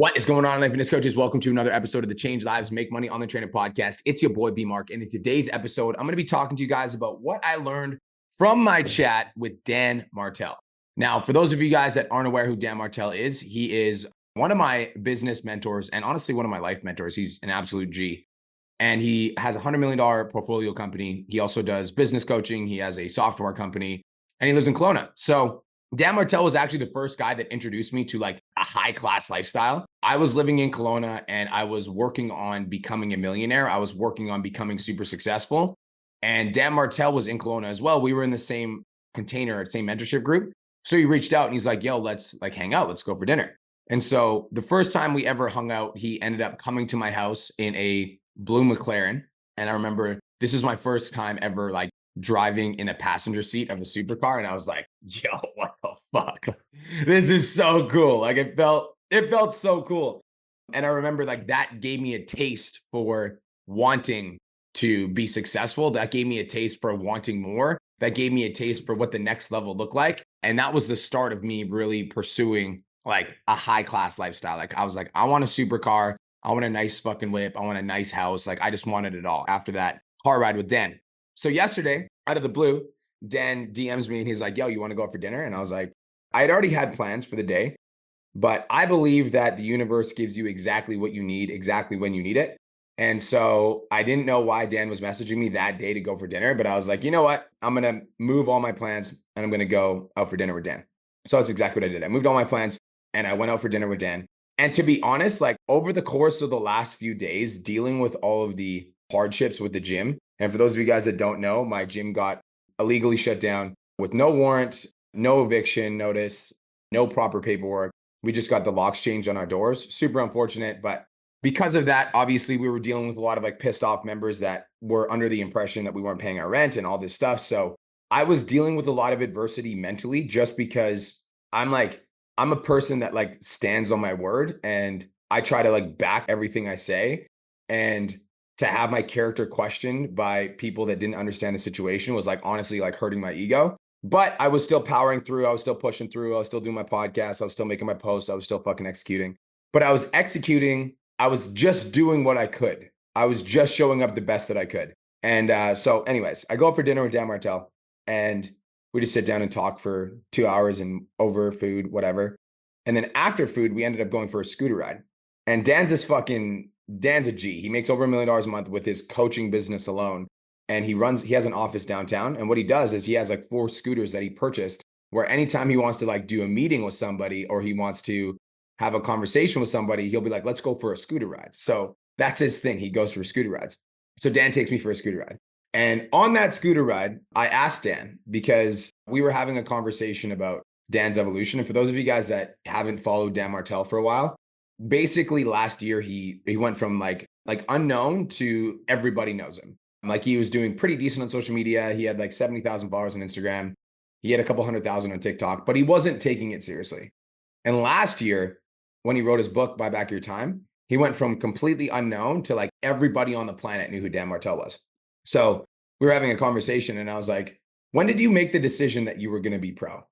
What is going on, Life Fitness Coaches? Welcome to another episode of the Change Lives, Make Money on the Trainer podcast. It's your boy, B Mark. And in today's episode, I'm going to be talking to you guys about what I learned from my chat with Dan Martell. Now, for those of you guys that aren't aware who Dan Martell is, he is one of my business mentors and honestly, one of my life mentors. He's an absolute G. And he has a $100 million portfolio company. He also does business coaching. He has a software company and he lives in Kelowna. So Dan Martell was actually the first guy that introduced me to like a high class lifestyle. I was living in Kelowna and I was working on becoming a millionaire. I was working on becoming super successful. And Dan Martell was in Kelowna as well. We were in the same container, same mentorship group. So he reached out and he's like, yo, let's like hang out. Let's go for dinner. And so the first time we ever hung out, he ended up coming to my house in a blue McLaren. And I remember this is my first time ever like driving in a passenger seat of a supercar. And I was like, yo, what the fuck? This is so cool. Like it felt so cool. And I remember like that gave me a taste for wanting to be successful. That gave me a taste for wanting more. That gave me a taste for what the next level looked like. And that was the start of me really pursuing like a high class lifestyle. Like I was like, I want a supercar. I want a nice fucking whip. I want a nice house. Like I just wanted it all after that car ride with Dan. So yesterday, out of the blue, Dan DMs me and he's like, yo, you want to go out for dinner? And I was like, I had already had plans for the day, but I believe that the universe gives you exactly what you need, exactly when you need it. And so I didn't know why Dan was messaging me that day to go for dinner, but I was like, you know what? I'm going to move all my plans and I'm going to go out for dinner with Dan. So that's exactly what I did. I moved all my plans and I went out for dinner with Dan. And to be honest, like over the course of the last few days, dealing with all of the hardships with the gym. And for those of you guys that don't know, my gym got illegally shut down with no warrant, no eviction notice, no proper paperwork. We just got the locks changed on our doors. Super unfortunate. But because of that, obviously we were dealing with a lot of like pissed off members that were under the impression that we weren't paying our rent and all this stuff. So I was dealing with a lot of adversity mentally just because I'm a person that like stands on my word and I try to like back everything I say. And to have my character questioned by people that didn't understand the situation was like honestly like hurting my ego. But I was still powering through. I was still pushing through. I was still doing my podcast. I was still making my posts. I was still fucking executing. But I was executing. I was just doing what I could. I was just showing up the best that I could. And so anyways, I go up for dinner with Dan Martell and we just sit down and talk for 2 hours and over food, whatever. And then after food, we ended up going for a scooter ride. And Dan's a G. He makes over $1 million a month with his coaching business alone. And he has an office downtown. And what he does is he has like 4 scooters that he purchased where anytime he wants to like do a meeting with somebody or he wants to have a conversation with somebody, he'll be like, let's go for a scooter ride. So that's his thing. He goes for scooter rides. So Dan takes me for a scooter ride. And on that scooter ride, I asked Dan because we were having a conversation about Dan's evolution. And for those of you guys that haven't followed Dan Martell for a while, basically last year, he went from like unknown to everybody knows him. Like he was doing pretty decent on social media. He had like 70,000 followers on Instagram. He had a couple 100,000 on TikTok, but he wasn't taking it seriously. And last year, when he wrote his book, Buy Back Your Time, he went from completely unknown to like everybody on the planet knew who Dan Martell was. So we were having a conversation and I was like, when did you make the decision that you were going to be pro?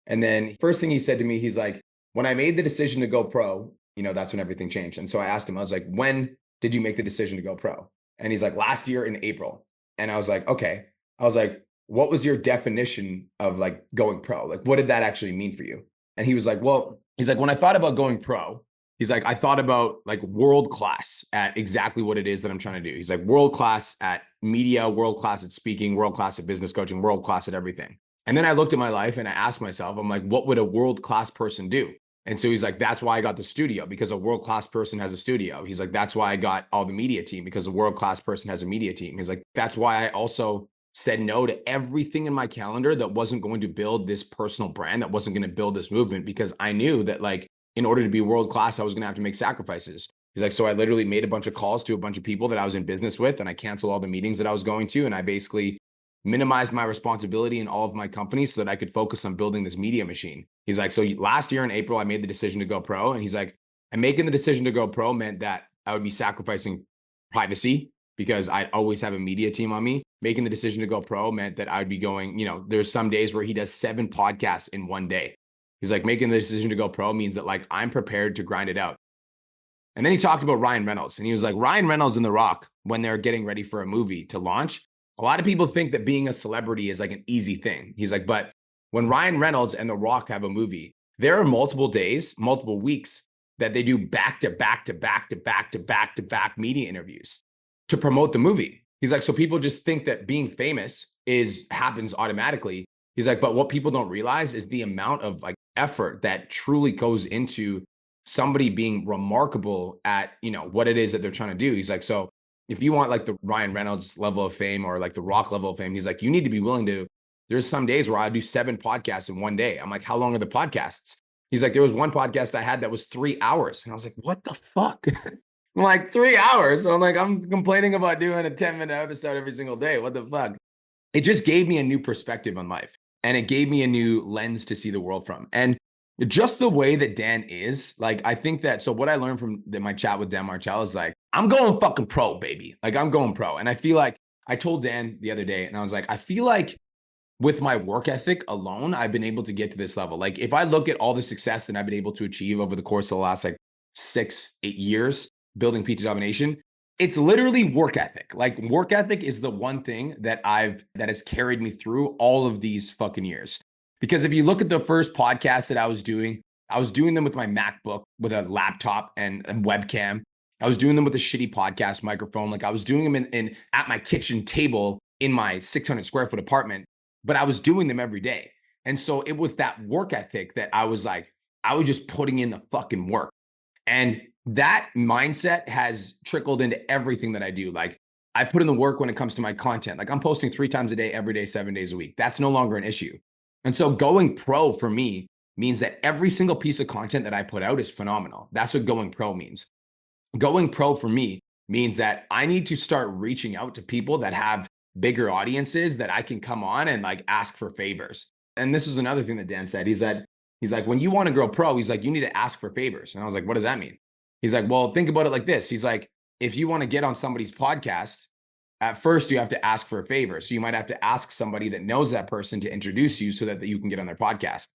And then first thing he said to me, he's like, when I made the decision to go pro, that's when everything changed. And so I asked him, I was like, when did you make the decision to go pro? And he's like, last year in April. And I was like, okay. I was like, what was your definition of like going pro? Like, what did that actually mean for you? And he was like, well, he's like, when I thought about going pro, he's like, I thought about like world class at exactly what it is that I'm trying to do. He's like, world class at media, world class at speaking, world class at business coaching, world class at everything. And then I looked at my life and I asked myself, I'm like, what would a world class person do? And so he's like, that's why I got the studio, because a world-class person has a studio. He's like, that's why I got all the media team, because a world-class person has a media team. He's like, that's why I also said no to everything in my calendar that wasn't going to build this personal brand, that wasn't going to build this movement, because I knew that like, in order to be world-class, I was going to have to make sacrifices. He's like, so I literally made a bunch of calls to a bunch of people that I was in business with, and I canceled all the meetings that I was going to. And I basically minimized my responsibility in all of my companies so that I could focus on building this media machine. He's like, so last year in April, I made the decision to go pro. And he's like, and making the decision to go pro meant that I would be sacrificing privacy because I'd always have a media team on me. Making the decision to go pro meant that I'd be going, there's some days where he does 7 podcasts in one day. He's like, making the decision to go pro means that like, I'm prepared to grind it out. And then he talked about Ryan Reynolds, and he was like, Ryan Reynolds and The Rock, when they're getting ready for a movie to launch, a lot of people think that being a celebrity is like an easy thing. He's like, but when Ryan Reynolds and The Rock have a movie, there are multiple days, multiple weeks that they do back to back to back to back to back to back media interviews to promote the movie. He's like, so people just think that being famous happens automatically. He's like, but what people don't realize is the amount of like effort that truly goes into somebody being remarkable at, what it is that they're trying to do. He's like, so if you want like the Ryan Reynolds level of fame or like the Rock level of fame, he's like, you need to be willing to, there's some days where I do 7 podcasts in one day. I'm like, how long are the podcasts? He's like, there was one podcast I had that was 3 hours. And I was like, what the fuck? I'm like, 3 hours. So I'm like, I'm complaining about doing a 10-minute episode every single day. What the fuck? It just gave me a new perspective on life. And it gave me a new lens to see the world from. And just the way that Dan is, like, I think that, so what I learned from my chat with Dan Martell is like, I'm going fucking pro, baby. Like, I'm going pro. And I feel like I told Dan the other day, and I was like, I feel like with my work ethic alone, I've been able to get to this level. Like, if I look at all the success that I've been able to achieve over the course of the last like 6, 8 years building Pizza Domination, it's literally work ethic. Like, work ethic is the one thing that has carried me through all of these fucking years. Because if you look at the first podcast that I was doing them with my MacBook with a laptop and a webcam. I was doing them with a shitty podcast microphone. Like, I was doing them in at my kitchen table in my 600 square foot apartment, but I was doing them every day. And so it was that work ethic that I was just putting in the fucking work. And that mindset has trickled into everything that I do. Like, I put in the work when it comes to my content. Like, I'm posting 3 times a day, every day, 7 days a week. That's no longer an issue. And so going pro for me means that every single piece of content that I put out is phenomenal. That's what going pro means. Going pro for me means that I need to start reaching out to people that have bigger audiences that I can come on and like ask for favors. And this is another thing that Dan said. He's like, when you want to grow pro, he's like, you need to ask for favors. And I was like, what does that mean? He's like, well, think about it like this. He's like, if you want to get on somebody's podcast, at first you have to ask for a favor. So you might have to ask somebody that knows that person to introduce you so that you can get on their podcast.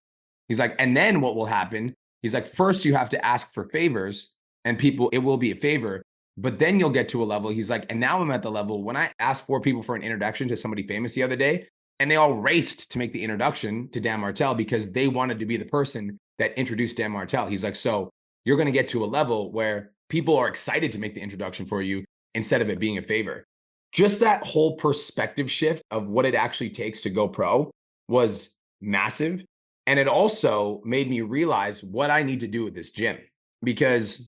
He's like, and then what will happen? He's like, first you have to ask for favors and people, it will be a favor, but then you'll get to a level. He's like, and now I'm at the level when I asked 4 people for an introduction to somebody famous the other day, and they all raced to make the introduction to Dan Martell because they wanted to be the person that introduced Dan Martell. He's like, so you're going to get to a level where people are excited to make the introduction for you instead of it being a favor. Just that whole perspective shift of what it actually takes to go pro was massive. And it also made me realize what I need to do with this gym, because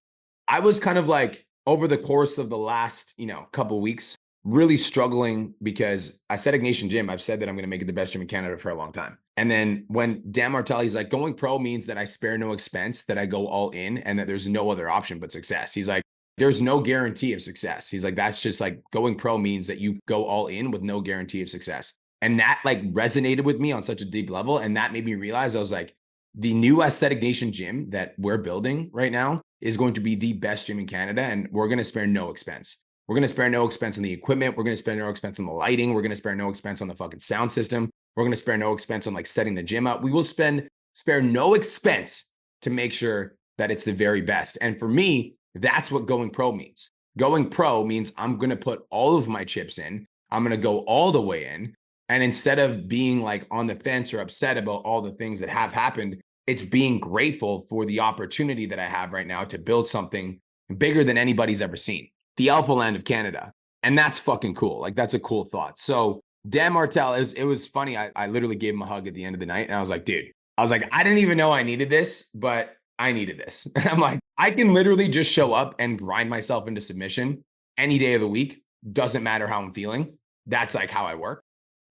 I was kind of like over the course of the last, couple of weeks, really struggling because I said Ignatian Gym. I've said that I'm going to make it the best gym in Canada for a long time. And then when Dan Martell, he's like, going pro means that I spare no expense, that I go all in, and that there's no other option but success. He's like, there's no guarantee of success. He's like, that's just like going pro means that you go all in with no guarantee of success. And that like resonated with me on such a deep level. And that made me realize, I was like, the new Aesthetic Nation gym that we're building right now is going to be the best gym in Canada. And we're going to spare no expense. We're going to spare no expense on the equipment. We're going to spare no expense on the lighting. We're going to spare no expense on the fucking sound system. We're going to spare no expense on like setting the gym up. We will spare no expense to make sure that it's the very best. And for me, that's what going pro means. Going pro means I'm going to put all of my chips in. I'm going to go all the way in. And instead of being like on the fence or upset about all the things that have happened, it's being grateful for the opportunity that I have right now to build something bigger than anybody's ever seen. The alpha land of Canada. And that's fucking cool. Like, that's a cool thought. So Dan Martell, it was funny. I literally gave him a hug at the end of the night. And I was like, dude, I didn't even know I needed this, but I needed this. And I'm like, I can literally just show up and grind myself into submission any day of the week. Doesn't matter how I'm feeling. That's like how I work.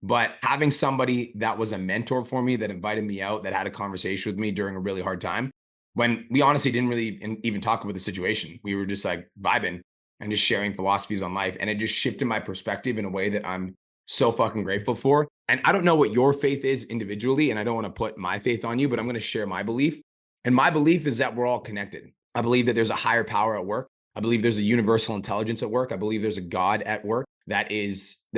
But having somebody that was a mentor for me, that invited me out, that had a conversation with me during a really hard time, when we honestly didn't really even talk about the situation. We were just like vibing and just sharing philosophies on life. And it just shifted my perspective in a way that I'm so fucking grateful for. And I don't know what your faith is individually, and I don't want to put my faith on you, but I'm going to share my belief. And my belief is that we're all connected. I believe that there's a higher power at work. I believe there's a universal intelligence at work. I believe there's a God at work that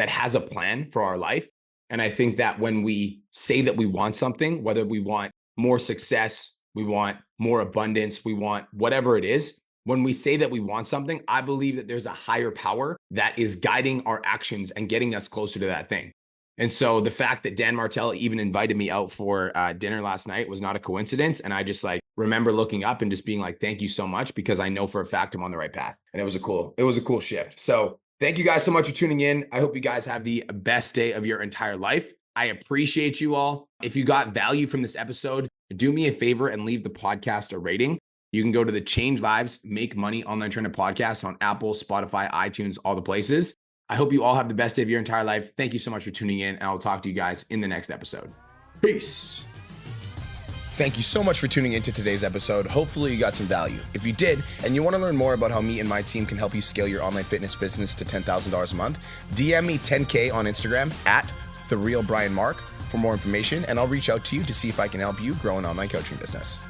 has a plan for our life. And I think that when we say that we want something, whether we want more success, we want more abundance, we want whatever it is, When we say that we want something, I believe that there's a higher power that is guiding our actions and getting us closer to that thing. And so the fact that Dan Martell even invited me out for dinner last night was not a coincidence. And I just like remember looking up and just being like, thank you so much, because I know for a fact I'm on the right path. And it was a cool shift. So thank you guys so much for tuning in. I hope you guys have the best day of your entire life. I appreciate you all. If you got value from this episode, do me a favor and leave the podcast a rating. You can go to the Change Lives, Make Money Online Trainer podcast on Apple, Spotify, iTunes, all the places. I hope you all have the best day of your entire life. Thank you so much for tuning in, and I'll talk to you guys in the next episode. Peace. Thank you so much for tuning into today's episode. Hopefully you got some value. If you did, and you want to learn more about how me and my team can help you scale your online fitness business to $10,000 a month, DM me 10K on Instagram at TheRealBrianMark for more information, and I'll reach out to you to see if I can help you grow an online coaching business.